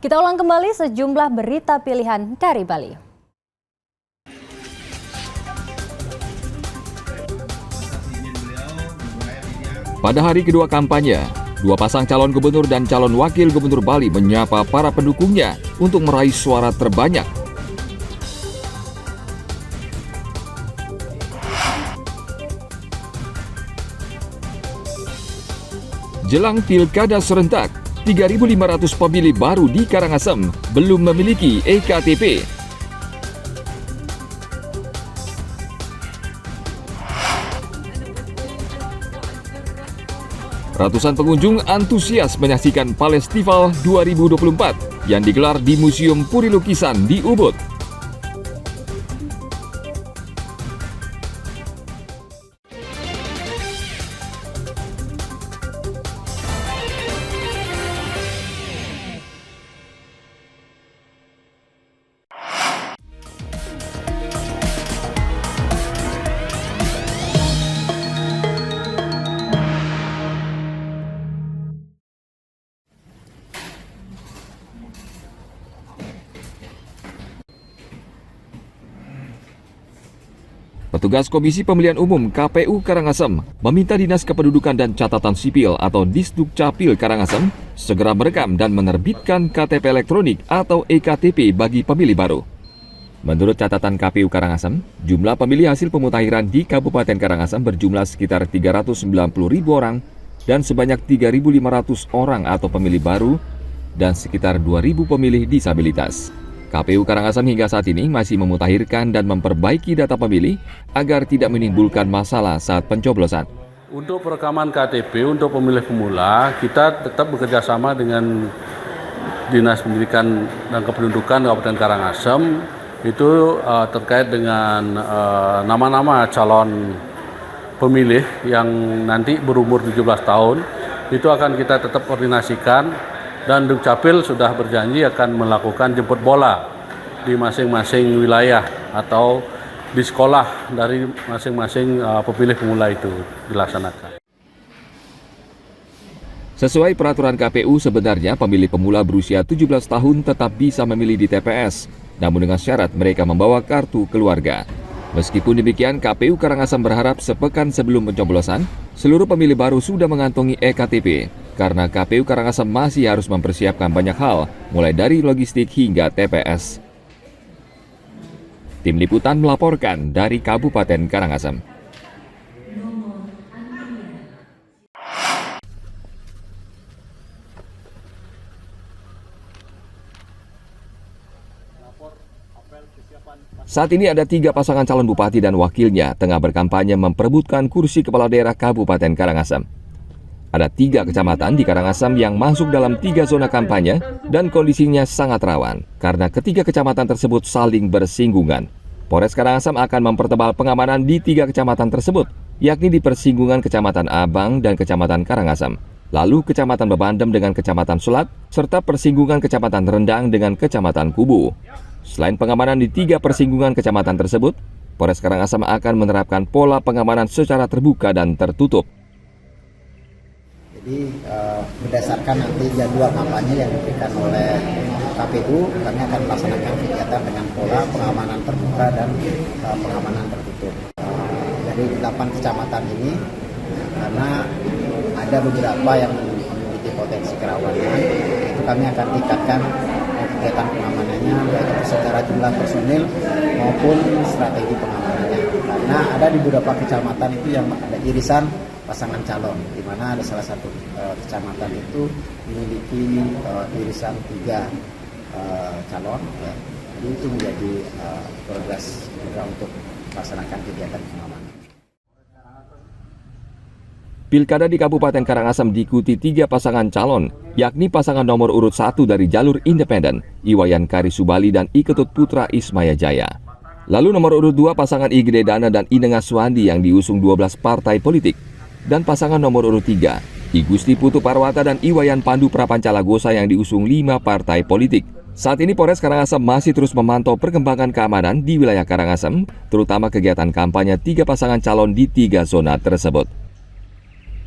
Kita ulang kembali sejumlah berita pilihan dari Bali. Pada hari kedua kampanye, dua pasang calon gubernur dan calon wakil gubernur Bali menyapa para pendukungnya untuk meraih suara terbanyak. Jelang pilkada serentak, 3.500 pemilih baru di Karangasem belum memiliki EKTP. Ratusan pengunjung antusias menyaksikan Palestival 2024 yang digelar di Museum Puri Lukisan di Ubud. Petugas Komisi Pemilihan Umum KPU Karangasem meminta Dinas Kependudukan dan Catatan Sipil atau Disdukcapil Karangasem segera merekam dan menerbitkan KTP elektronik atau EKTP bagi pemilih baru. Menurut catatan KPU Karangasem, jumlah pemilih hasil pemutakhiran di Kabupaten Karangasem berjumlah sekitar 390.000 orang dan sebanyak 3.500 orang atau pemilih baru dan sekitar 2.000 pemilih disabilitas. KPU Karangasem hingga saat ini masih memutakhirkan dan memperbaiki data pemilih agar tidak menimbulkan masalah saat pencoblosan. Untuk perekaman KTP untuk pemilih pemula, kita tetap bekerja sama dengan Dinas Pendidikan dan Kependudukan Kabupaten Karangasem itu terkait dengan nama-nama calon pemilih yang nanti berumur 17 tahun. Itu akan kita tetap koordinasikan. Dan Dukcapil sudah berjanji akan melakukan jemput bola di masing-masing wilayah atau di sekolah dari masing-masing pemilih pemula itu dilaksanakan. Sesuai peraturan KPU, sebenarnya pemilih pemula berusia 17 tahun tetap bisa memilih di TPS, namun dengan syarat mereka membawa kartu keluarga. Meskipun demikian, KPU Karangasem berharap sepekan sebelum pencoblosan, seluruh pemilih baru sudah mengantongi EKTP, karena KPU Karangasem masih harus mempersiapkan banyak hal, mulai dari logistik hingga TPS. Tim Liputan melaporkan dari Kabupaten Karangasem. Saat ini ada 3 pasangan calon bupati dan wakilnya tengah berkampanye memperebutkan kursi kepala daerah Kabupaten Karangasem. Ada 3 kecamatan di Karangasem yang masuk dalam 3 zona kampanye dan kondisinya sangat rawan karena ketiga kecamatan tersebut saling bersinggungan. Polres Karangasem akan mempertebal pengamanan di 3 kecamatan tersebut, yakni di persinggungan Kecamatan Abang dan Kecamatan Karangasem, lalu Kecamatan Bebandem dengan Kecamatan Sulat, serta persinggungan Kecamatan Rendang dengan Kecamatan Kubu. Selain pengamanan di 3 persinggungan kecamatan tersebut, Polres Karangasem akan menerapkan pola pengamanan secara terbuka dan tertutup. Jadi berdasarkan nanti jadwal kampanye yang diberikan oleh KPU, kami akan melaksanakan kegiatan dengan pola pengamanan terbuka dan pengamanan tertutup. Dari 8 kecamatan ini, karena ada beberapa yang memiliki potensi kerawanan, itu kami akan tingkatkan kegiatan pengamanannya, baik itu secara jumlah personil maupun strategi pengamanannya. Karena ada di beberapa kecamatan itu yang ada irisan pasangan calon, di mana ada salah satu kecamatan itu memiliki irisan 3 calon. Ya. Jadi itu menjadi progres juga untuk melaksanakan kegiatan pengamanan. Pilkada di Kabupaten Karangasem diikuti 3 pasangan calon, yakni pasangan nomor urut 1 dari jalur independen, Iwayan Karisubali dan Iketut Putra Ismaya Jaya. Lalu nomor urut 2 pasangan Igede Dana dan Inenga Suwandi yang diusung 12 partai politik. Dan pasangan nomor urut 3, Igusti Putu Parwata dan Iwayan Pandu Prapancalagosa yang diusung 5 partai politik. Saat ini Polres Karangasem masih terus memantau perkembangan keamanan di wilayah Karangasem, terutama kegiatan kampanye 3 pasangan calon di 3 zona tersebut.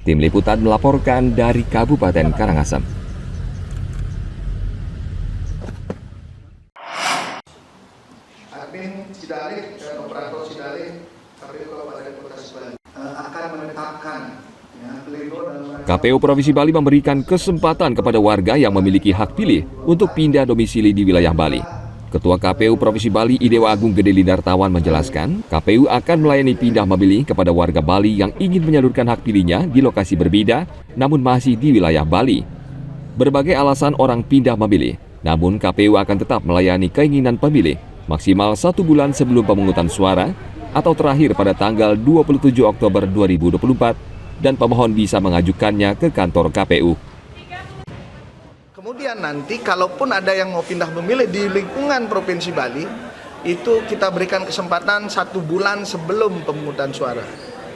Tim Liputan melaporkan dari Kabupaten Karangasem. Sidaling dan operator Sidaling KPU Kabupaten Kota Bali akan menetapkan pleno dan KPU Provinsi Bali memberikan kesempatan kepada warga yang memiliki hak pilih untuk pindah domisili di wilayah Bali. Ketua KPU Provinsi Bali Idewa Agung Gede Lindartawan menjelaskan, KPU akan melayani pindah memilih kepada warga Bali yang ingin menyalurkan hak pilihnya di lokasi berbeda, namun masih di wilayah Bali. Berbagai alasan orang pindah memilih, namun KPU akan tetap melayani keinginan pemilih maksimal 1 bulan sebelum pemungutan suara atau terakhir pada tanggal 27 Oktober 2024 dan pemohon bisa mengajukannya ke kantor KPU. kemudian nanti kalaupun ada yang mau pindah memilih di lingkungan Provinsi Bali, itu kita berikan kesempatan 1 bulan sebelum pemungutan suara.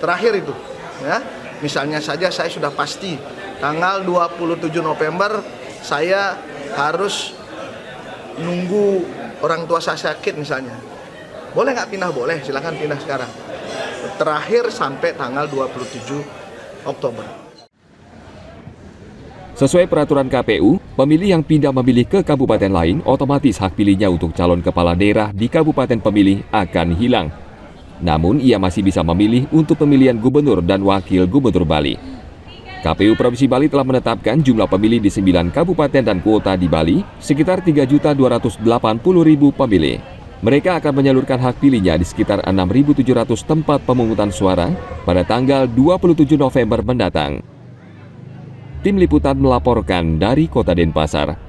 Terakhir itu, ya. Misalnya saja saya sudah pasti tanggal 27 November saya harus nunggu orang tua saya sakit misalnya. Boleh nggak pindah? Boleh, silakan pindah sekarang. Terakhir sampai tanggal 27 Oktober. Sesuai peraturan KPU, pemilih yang pindah memilih ke kabupaten lain otomatis hak pilihnya untuk calon kepala daerah di kabupaten pemilih akan hilang. Namun ia masih bisa memilih untuk pemilihan gubernur dan wakil gubernur Bali. KPU Provinsi Bali telah menetapkan jumlah pemilih di 9 kabupaten dan kota di Bali sekitar 3.280.000 pemilih. Mereka akan menyalurkan hak pilihnya di sekitar 6.700 tempat pemungutan suara pada tanggal 27 November mendatang. Tim Liputan melaporkan dari Kota Denpasar.